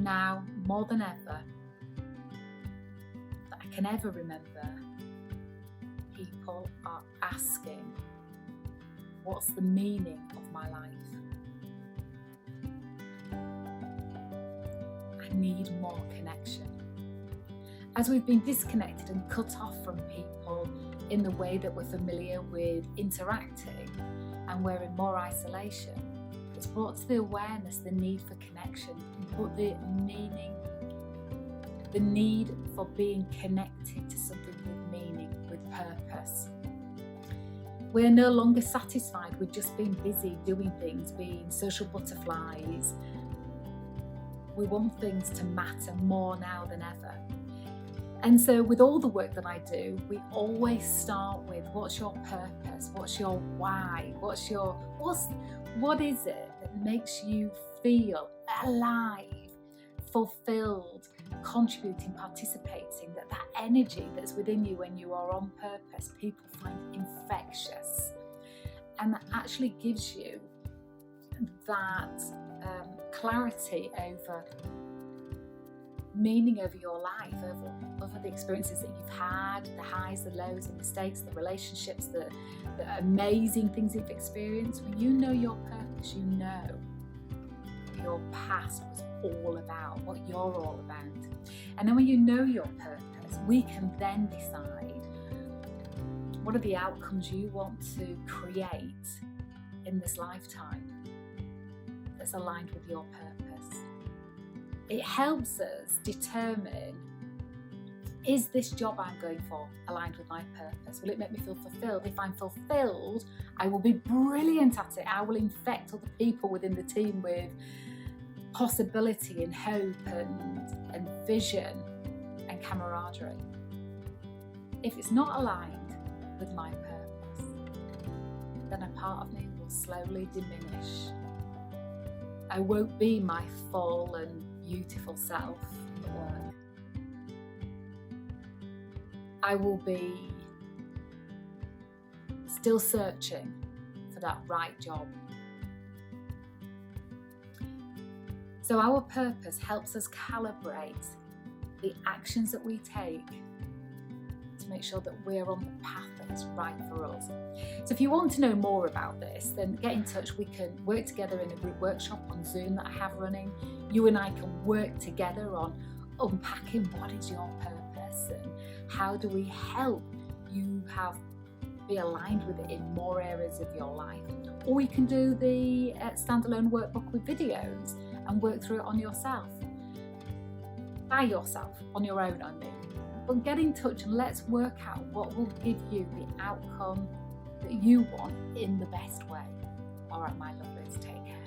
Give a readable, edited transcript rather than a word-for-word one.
now more than ever that I can ever remember, people are asking, what's the meaning of my life? I need more connection. As we've been disconnected and cut off from people in the way that we're familiar with interacting, and we're in more isolation, it's brought to the awareness the need for connection, but the need for being connected to something with meaning, with purpose. We're no longer satisfied with just being busy, doing things, being social butterflies. We want things to matter more now than ever. And so with all the work that I do, we always start with, what's your purpose? What's your why? What is it that makes you feel alive, fulfilled, contributing, participating, that energy that's within you when you are on purpose, people find infectious. And that actually gives you that clarity over meaning over your life, over the experiences that you've had, the highs, the lows, the mistakes, the relationships, the amazing things you've experienced. When you know your purpose, you know what your past was all about, what you're all about. And then when you know your purpose, we can then decide what are the outcomes you want to create in this lifetime that's aligned with your purpose. It helps us determine, is this job I'm going for aligned with my purpose? Will it make me feel fulfilled? If I'm fulfilled, I will be brilliant at it. I will infect other people within the team with possibility and hope and vision and camaraderie. If it's not aligned with my purpose, then a part of me will slowly diminish. I won't be my full and beautiful self at work. I will be still searching for that right job. So our purpose helps us calibrate the actions that we take to make sure that we're on the path that is right for us. So if you want to know more about this, then get in touch. We can work together in a group workshop on Zoom that I have running. You and I can work together on unpacking what is your purpose and how do we help you be aligned with it in more areas of your life. Or you can do the standalone workbook with videos and work through it on yourself. By yourself, on your own, I mean. But get in touch and let's work out what will give you the outcome that you want in the best way. All right, my lovelies, take care.